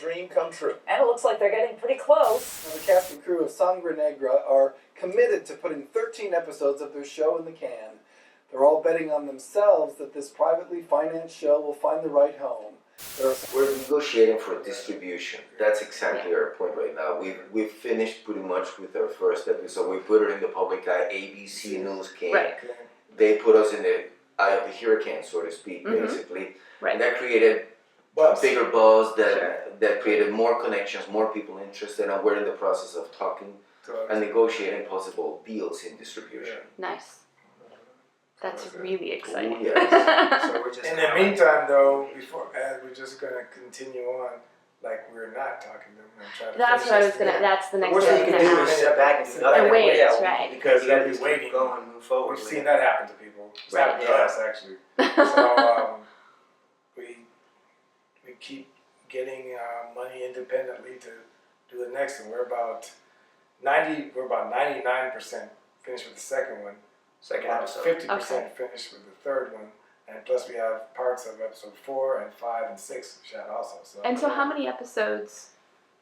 dream come true. And it looks like they're getting pretty close. Now, the cast and crew of Sangre Negra are committed to putting 13 episodes of their show in the can. They're all betting on themselves that this privately financed show will find the right home. We're negotiating for distribution. That's exactly our point right now. We've finished pretty much with our first episode. We put it in the public eye. ABC News came. Right. They put us in the eye of the hurricane, so to speak, basically. Right. And that created a bigger buzz, that created more connections, more people interested, and we're in the process of talking and negotiating possible deals in distribution. Nice. That's really exciting. Ooh, yes. So we're just in the meantime, though, we're just going to continue on like we're not talking to them and try to. That's what I was gonna. That's the next Worst thing thing. you can do is step back and do nothing. And wait, Yeah, right. Because you gotta they'll be just waiting. go and move forward. We've seen that happen to people. It's happened to Right. us actually. So we keep getting money independently to do the next one. We're about 99% finished with the second one. Second About episode. 50% finished with the third one, and plus we have parts of episode 4 and 5 and 6 shot also. So And so, how many episodes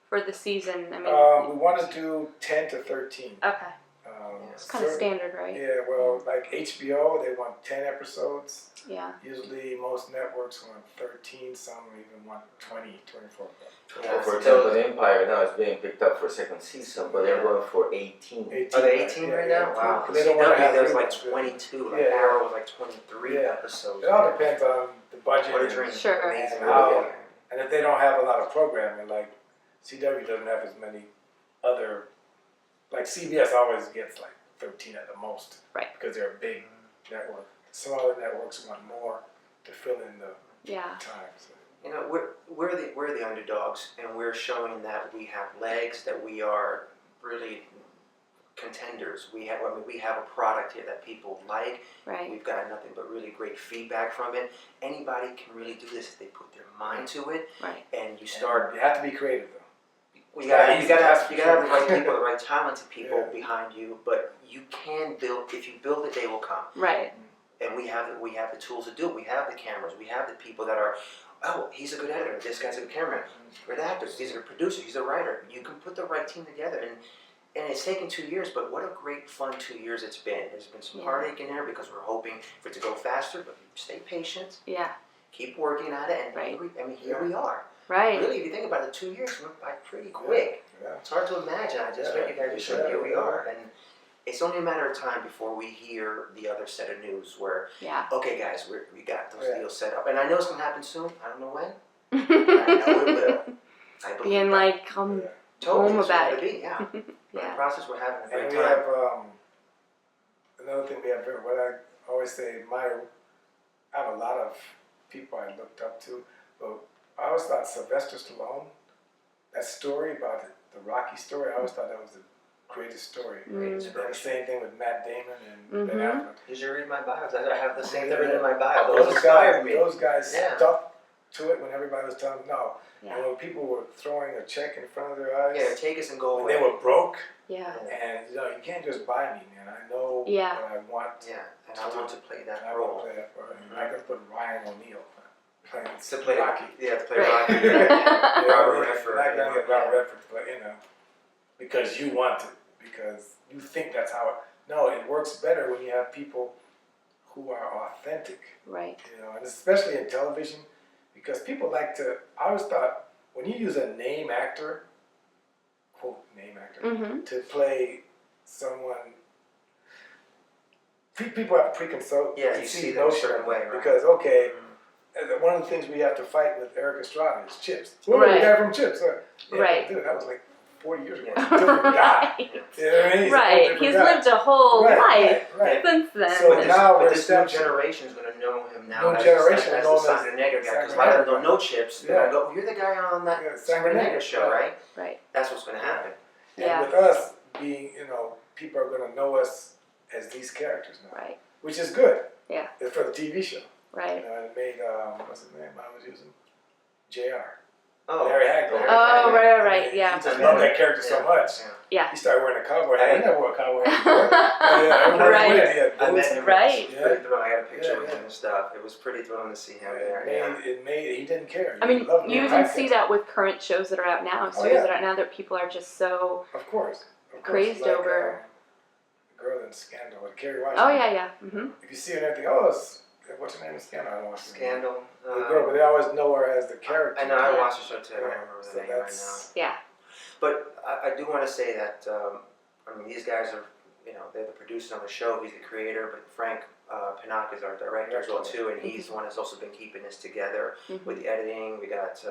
for the season? I mean, we want to do 10 to 13. okay, it's kind of standard, right? Yeah, well, like HBO, they want 10 episodes. Yeah. Usually, most networks want 13. Some even want 20, 24. Yeah, for example, Empire now is being picked up for second season, but they're going for 18. Are they 18 right now? Wow. They don't want to have there was like reruns. 22. Like Yeah. Arrow was like 23 episodes. It all depends on the budget. What a and- dream. Sure. Amazing. How- And if they don't have a lot of programming, like CW doesn't have as many other, like CBS always gets like 13 at the most, Right. Because they're a big network. Some other networks want more to fill in the Yeah. time. So. You know, we're the underdogs, and we're showing that we have legs, that we are really contenders. We have a product here that people like. Right. We've got nothing but really great feedback from it. Anybody can really do this if they put their mind to it. Right. And you start. You have to be creative though. You gotta have the right people, the right talented people behind you. But you can build. If you build it, they will come. Right. And we have the tools to do it. We have the cameras. We have the people that are. Oh, he's a good editor. This guy's a good cameraman. We're the actors. He's a producer. He's a writer. You can put the right team together, and it's taken 2 years. But what a great fun 2 years it's been. There's been some heartache in there because we're hoping for it to go faster. But stay patient. Yeah. Keep working at it, and Right. here we are. Right. Really, if you think about it, 2 years went by pretty quick. Yeah. It's hard to imagine. I just met you guys. Here we are, and it's only a matter of time before we hear the other set of news where, Yeah. okay, guys, we got those deals set up, and I know it's gonna happen soon. I don't know when. Being But I know it will. I believe that. like, come Totally, home it's about gonna it. be, yeah. In the Yeah. process, we're having a great And we time. have another thing we have. What I always say, I have a lot of people I looked up to, but I always thought Sylvester Stallone, that story about the Rocky story, I always thought that was the greatest story. And the same thing with Matt Damon and Ben Affleck. You should read my bios. I have the same thing written in my bio. Those inspired me. guys stuck to it when everybody was telling them no. Yeah. And when people were throwing a check in front of their eyes, Yeah, take us and go when away. they were broke, Yeah. and you can't just buy me, man. I know Yeah. what I want. Yeah, and I want to play that I want role. to play that part. And I could put Ryan O'Neal playing To play Rocky. Yeah, to play Right. Rocky. Yeah, Robert I'm Redford. not gonna get Robert Redford to play, because you want it, because you think that's how it. No, it works better when you have people who are authentic. Right. And especially in television, because people like to. I always thought when you use a name actor, quote name actor, to play someone. People have preconceived Yeah, you see them a notion certain way, right? because one of the things we have to fight with Erik Estrada is Chips. Well, Right. the guy from Chips. Right. Dude, that was like 40 years ago. It's a different guy. Right. You know what I mean? Right. He's lived a whole life since then. So now But we're this new establishing. generation is going to know him now New as generation the know him as Sangre Negra guy, because a Sangre lot of them Negra. don't know Chips. They're going to go, you're the guy on that Yeah, Sangre Negra show, right? Right. That's what's going to happen. Yeah. And with us being, people are going to know us as these characters now, Right. which is good. Yeah. It's for the TV show. Right. It made what's his name? I was using JR. Oh, Larry Hagler. Oh, right. I Yeah. just love that character so much. Yeah. Yeah. He started wearing a cowboy hat. He never wore a cowboy hat before. Everyone Right. went, he had I met boots. him. Right. It was pretty thrilling. I got a picture Yeah, with yeah. him and stuff. It was pretty thrilling to see him there. He didn't care. I mean, He loved you it. even see that with current shows that are out now, series that are out now, that people are just so Of course. crazed Like, over. the girl in Scandal with Kerry Washington. Oh yeah. Mm-hmm. If you see her and everything, what's her name in Scandal? I don't watch the Scandal. The girl, but they always know her as the character. I know. I watched the show too. I don't Yeah, remember the so name right now. Yeah. But I do want to say that I mean, these guys are, they're the producers on the show. He's the creator, but Frank Pinnock is our director as well too, and he's the one that's also been keeping this together with the editing. We got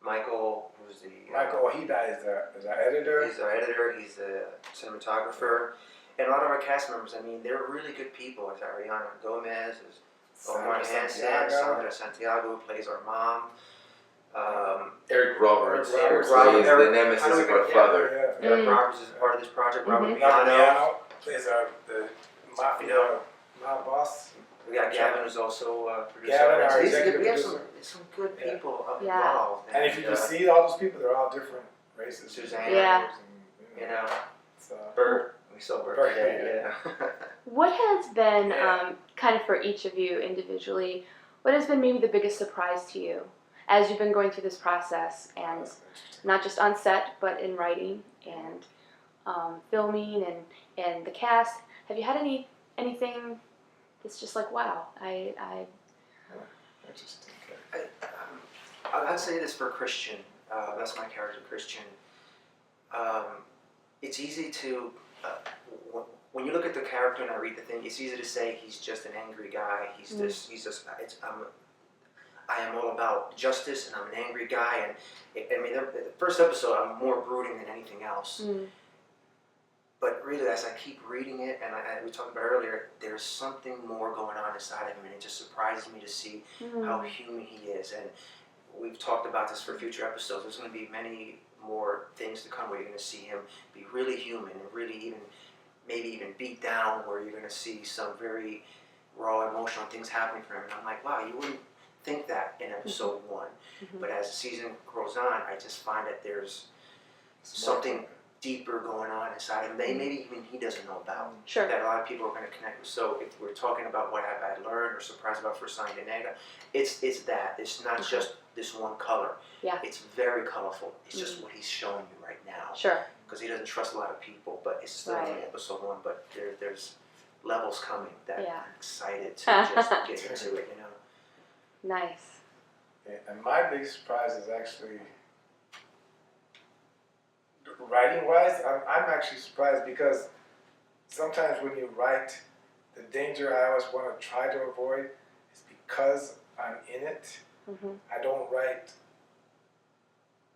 Michael, who's the Michael Ojeda is our editor. He's our editor. He's the cinematographer, and a lot of our cast members. I mean, they're really good people. There's Arianna Gomez, there's Omar Hansen, Sandra Santiago, who plays our mom. Eric Roberts, Eric who Roberts. plays the nemesis of our father. Eric Roberts is a part of this project. Robert Robert Miano. Miano plays the mafia mob boss. We got Gavin, who's also a producer. Gavin, our So executive we have producer. some good Yeah. people Yeah. involved. And if you just see all those people, they're all different races. Suzanne. Yeah. So, Bert. We saw Bert Bert, today. Yeah. What has been Yeah. kind of for each of you individually? What has been maybe the biggest surprise to you as you've been going through this process, and not just on set, but in writing and filming and the cast? Have you had anything that's just like, wow, I interesting. I'd say this for Christian. That's my character, Christian. It's easy to, when you look at the character and I read the thing, it's easy to say he's just an angry guy. He's I am all about justice, and I'm an angry guy. And the first episode, I'm more brooding than anything else. But really, as I keep reading it, and we talked about earlier, there's something more going on inside of him, and it just surprises me to see how human he is. And we've talked about this for future episodes. There's going to be many more things to come where you're going to see him be really human and really maybe even beat down, where you're going to see some very raw emotional things happening for him. And I'm like, wow, you wouldn't think that in episode 1. But as the season grows on, I just find that there's something deeper going on inside him, maybe even he doesn't know about. Sure. That a lot of people are going to connect with. So if we're talking about what have I learned or surprised about for Sangre Negra, it's that. It's not just this one color. Yeah. It's very colorful. It's just what he's showing you right now. Sure. Because he doesn't trust a lot of people, but it's still only episode 1. But there's levels coming that I'm excited to just get into it. Nice. Yeah, and my biggest surprise is actually writing-wise. I'm actually surprised because sometimes when you write, the danger I always want to try to avoid is because I'm in it. I don't write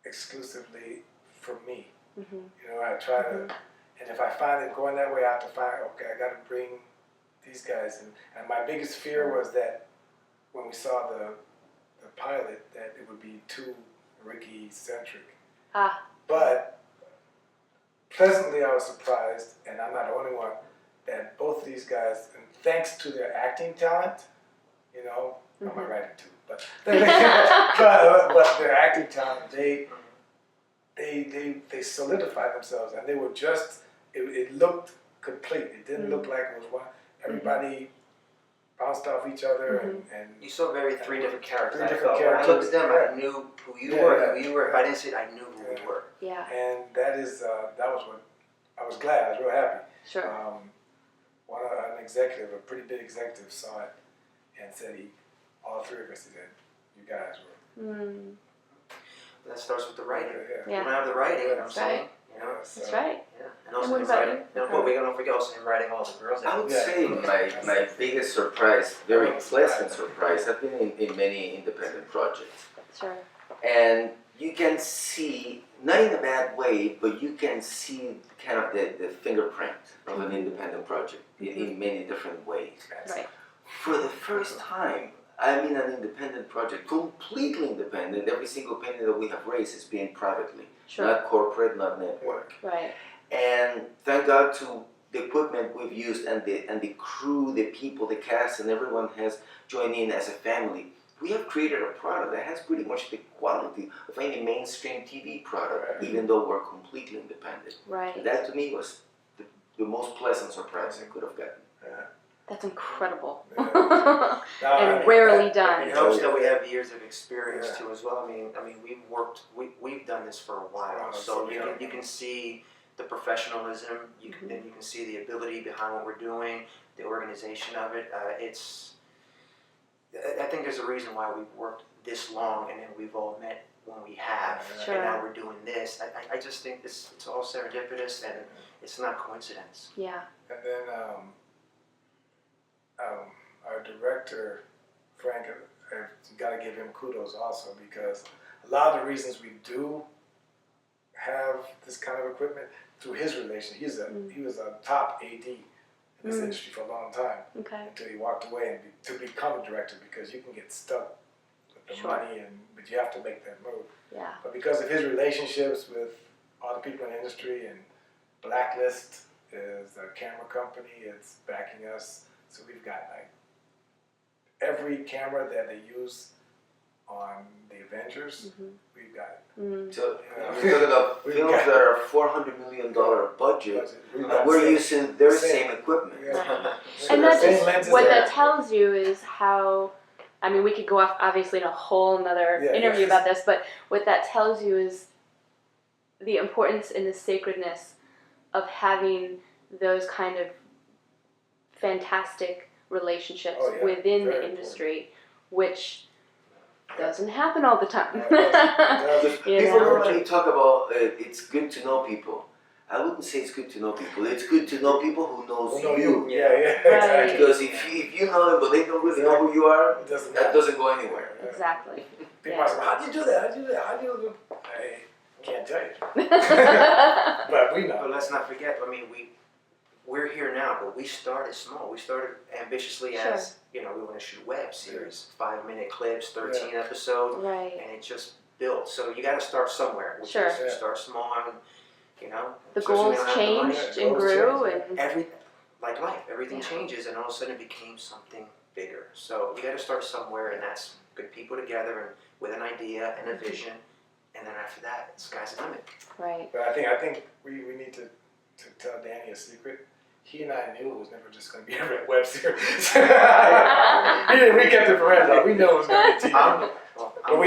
exclusively for me. I try to, and if I find it going that way, I have to find, okay, I got to bring these guys in. And my biggest fear was that when we saw the pilot, that it would be too Ricky-centric. But pleasantly, I was surprised, and I'm not the only one, that both these guys, and thanks to their acting talent, I'm not writing too, but their acting talent, they solidified themselves, and they were just, it looked complete. It didn't look like it was one. Everybody bounced off each other, and You saw three different characters. Three I different felt. When I looked at them, characters. I knew who you were. If I didn't see it, I knew who we were. Yeah. and that was what I was glad. I was real happy. Sure. An executive, a pretty big executive, saw it and said all three of us, he said, you guys were. That starts with the writing. Yeah. We don't have the writing, I'm That's saying. right. So, That's right. Yeah. And also what him about writing. you? But we don't forget also him writing all the girls. I would say my biggest surprise, very pleasant surprise, have been in many independent projects. Sure. And you can see, not in a bad way, but you can see kind of the fingerprint of an independent project in many different ways. Right. For the first time, I'm in an independent project, completely independent. Every single penny that we have raised is being privately, not corporate, not network. Right. And thank God to the equipment we've used and the crew, the people, the cast, and everyone has joined in as a family we have created a product that has pretty much the quality of any mainstream TV product, Right. even though we're completely independent. Right. That to me was the most pleasant surprise I could have gotten. That's incredible. Yeah. And rarely done. It helps that we have years of experience Yeah. too as well. I mean, we've done this for a while, Wow, so so you can see the professionalism. You can see the ability behind what we're doing, the organization of it. I think there's a reason why we've worked this long, and then we've all met when we have, Sure. and now we're doing this. I just think it's all serendipitous, and it's not coincidence. Yeah. And then our director, Frank, you got to give him kudos also, because a lot of the reasons we do have this kind of equipment through his relation. He was a top AD in this industry for a long time Okay. until he walked away and to become a director, because you can get stuck with the Sure. money, but you have to make that move. Yeah. But because of his relationships with all the people in the industry, and Blacklist is a camera company, it's backing us. So we've got like every camera that they use on the Avengers, we've got it. Mm-hmm. So you're talking about films that are $400 million budget, and we're using their same equipment. Yeah. And that's Same just, lenses what there. that tells you is how, I mean, we could go off obviously in a whole nother Yeah, interview yeah. about this, but what that tells you is the importance and the sacredness of having those kind of fantastic relationships Oh, yeah. within Very the industry, which doesn't happen all the time. No, it doesn't. You People know? normally talk about it's good to know people. I wouldn't say it's good to know people. It's good to know people who knows Well, no, you. Yeah, Right. exactly. Because if you know them but they don't really know who you are, It doesn't that matter. doesn't go anywhere. Exactly. People ask, how'd you do that? How'd you do that? How'd you do that? I can't tell you. But we But know. let's not forget. I mean, we're here now, but we started small. We started ambitiously Sure. as we want to shoot web series, 5-minute clips, 13 episodes, Right. and it just built. So you got to start somewhere. Which Sure. is you start small, and The especially goals when you don't have the money. changed the and goals grew, changed, and Like life, everything Yeah. changes, and all of a sudden it became something bigger. So you got to start somewhere, and that's good people together and with an idea and a vision, and then after that, sky's the limit. right. But I think we need to tell Danny a secret. He and I knew it was never just going to be a web series. We kept it for us. We knew it was going to be TV. But we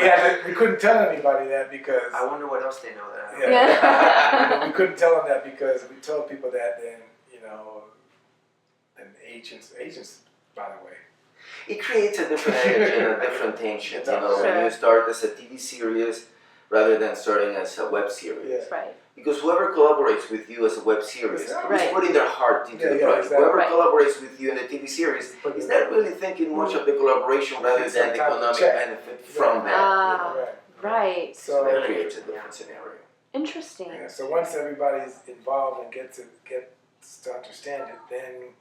couldn't tell anybody that because I wonder what else they know that I don't. yeah. We couldn't tell them that because we told people that, then agents by the way. It creates a different edge and a different tension. When Sure. you start as a TV series rather than starting as a web series. Yeah. Right. Because whoever collaborates with you as a web series is Right. putting their heart into the project. exactly. Whoever Right. collaborates with you in a TV series is not really thinking much of the collaboration rather than the economic benefit from that. Ah. Right. Right. So that So creates a different scenario. Interesting. yeah, so once everybody's involved and gets to understand it, then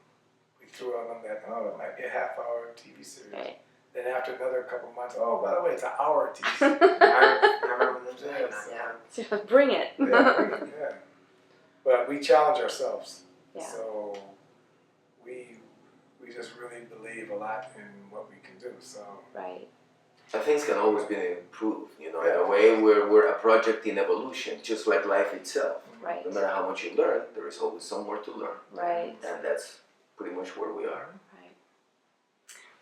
we threw on them that it might be a half-hour TV series. Right. Then after another couple months, by the way, it's an hour TV series. I remember them saying that. Yeah. So bring it. yeah. But we challenge ourselves. Yeah. So we just really believe a lot in what we can do. So Right. And things can always be improved, in a way we're a project in evolution, just like life itself. Right. No matter how much you learn, there is always somewhere to learn. Right. And that's pretty much where we are. Right.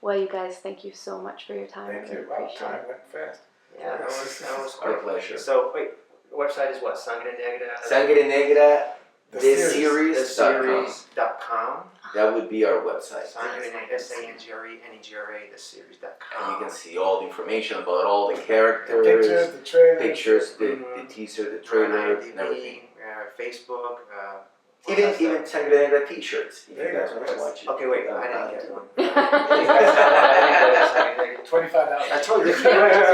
Well, you guys, thank you so much for your time. thank I really you. Wow, appreciate time it. went fast. Yeah, that was Our quick. pleasure. So wait, the website is what? Sangre Negra. Sangre Negra, The theseries.com. Theseries.com. That would be our website. Sangre Negra, SANGRE, theseries.com. And you can see all the information about all the characters, Pictures, the trailer. pictures, the teaser, the trailer, and everything. Facebook. Even Sangre Negra t-shirts, if you There you guys go. want to watch it. Okay, wait, I didn't get one. $25. I told you. Just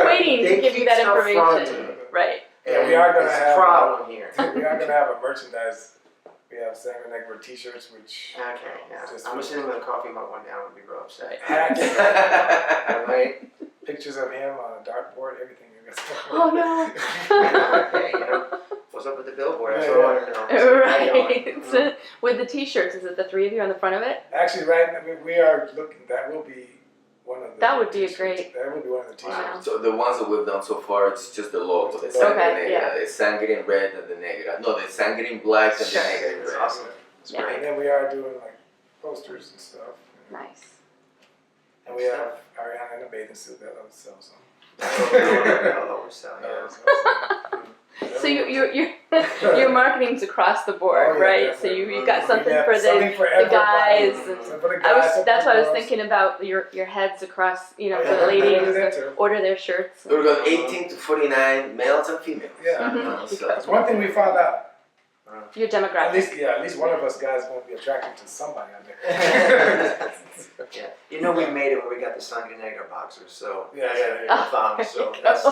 waiting to They give you keep that stuff information. fronted. Right. Yeah, we are gonna It's have a problem here. We are gonna have a merchandise. We have Sangre Negra t-shirts, which Okay, yeah. I'm just sitting with a coffee mug one down and be real upset. hats, Right? pictures of him on a dartboard, everything. Oh no. Hey, what's up with the billboard? That's what I want to know. Right. So, with the t-shirts, is it the three of you on the front of it? Actually, right, we are looking. That will be one of the. That would be a t-shirts. great- That would be one of the t-shirts. Wow. So the ones that we've done so far, it's just the logo. The Okay, Sangre Negra, yeah. the Sangre in red and the Negra. No, the Sangre in black and the Sure. Negra in It's red. awesome. It's Yeah. great. And then we are doing like posters and stuff. Nice. And we have Arianna in a bathing suit that will sell some. Lower sell, yeah. So your marketing's across the board, Oh, yeah, right? So definitely. you got something Yeah, for something for the everybody. guys. Something And for the guys, something that's for what I was girls. thinking about your heads across, you know, Oh, for the yeah. ladies Yeah, that too. order their shirts. We've got 18 to 49 males and females. Yeah. Mhm. So, That's one thing we found out. Your At demographic. least one of us guys is going to be attracted to somebody out there. Yeah. You know we made it when we got the Sangre Negra boxers, so Yeah. the thongs, so that's, you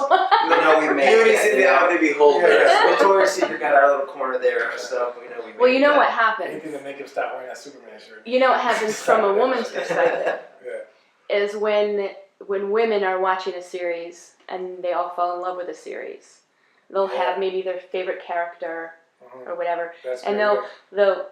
know we made beauty it. is in the eye of the beholder. Yeah. Victoria's Secret got our little corner there, so we know we made Well, you know that. what happens. Anything to make him stop wearing that Superman shirt. You know what happens from a woman's perspective Yeah. is when women are watching a series and they all fall in love with a series, they'll have maybe their favorite character or whatever, That's and very they'll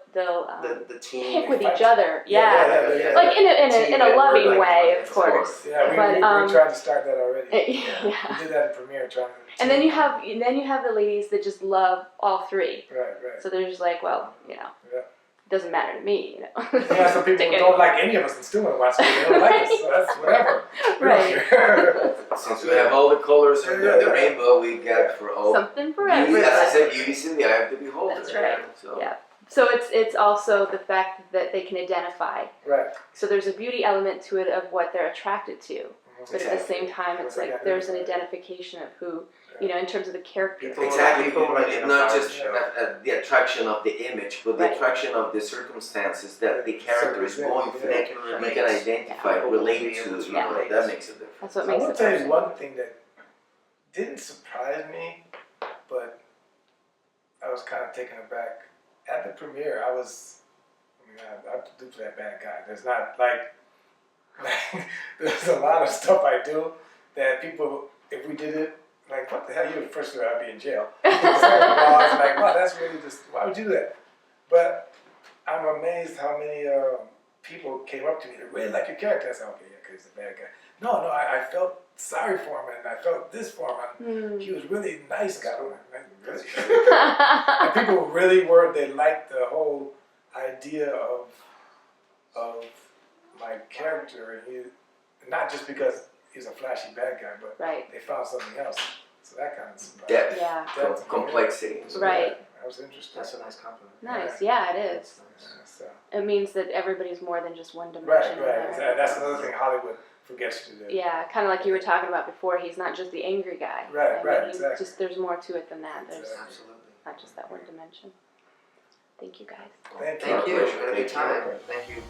the team. pick with fight. each other. Yeah. Yeah. Like in a loving Like, way, of of course. Yeah, we But, tried to start that already. Yeah. We did that in premiere, trying to. And then you have the ladies that just love all three. Right. So they're just like, well, you know, Yeah. it doesn't matter to me, you know. Yeah, some people Take who don't like any of us and still want to watch it. They don't like us, so that's whatever. We don't Right. care. Since we have all the colors of the rainbow, we got for all. Something for Beauty, everybody. as I said, beauty's in the eye of the beholder. That's right. So. Yeah. So it's also the fact that they can identify. Right. So there's a beauty element to it of what they're attracted to, but at the same time, it's Exactly. like there's an identification of who, you know, in terms of the character. People- Exactly, People but like it's in a not fire just show. the attraction of the image, but the Right. attraction of the circumstances that the character is going through. They can You relate. can identify, Yeah. relate to, you know, Yeah. that makes a difference. That's what I makes will it tell you personal. one thing that didn't surprise me, but I was kind of taken aback. At the premiere, I do play a bad guy. There's not like there's a lot of stuff I do that people, if we did it, like, what the hell, you first of all, I'd be in jail. Second of all, I was like, wow, that's really just, why would you do that? But I'm amazed how many people came up to me that really like your character. I said, okay, yeah, because he's a bad guy. No, I felt sorry for him, and I felt this for him. He was really nice guy. Like, really? And people really were, they liked the whole idea of my character, and not just because he's a flashy bad guy, but Right. they found something else. So that kind of surprised. Depth, Yeah. complexity. So, Right. yeah, that was interesting. That's a nice compliment. Nice. Yeah, it is. Yeah, so. It means that everybody's more than just one Right, dimension. right. there. And that's another thing Hollywood forgets to do. Yeah, kind of like you were talking about before. He's not just the angry guy. Right, I mean, right, he's exactly. Just there's more to it than that. There's Exactly. Absolutely. not just that one dimension. Thank you, guys. Thank you. Thank you. We had a good Thank you. time. Thank you.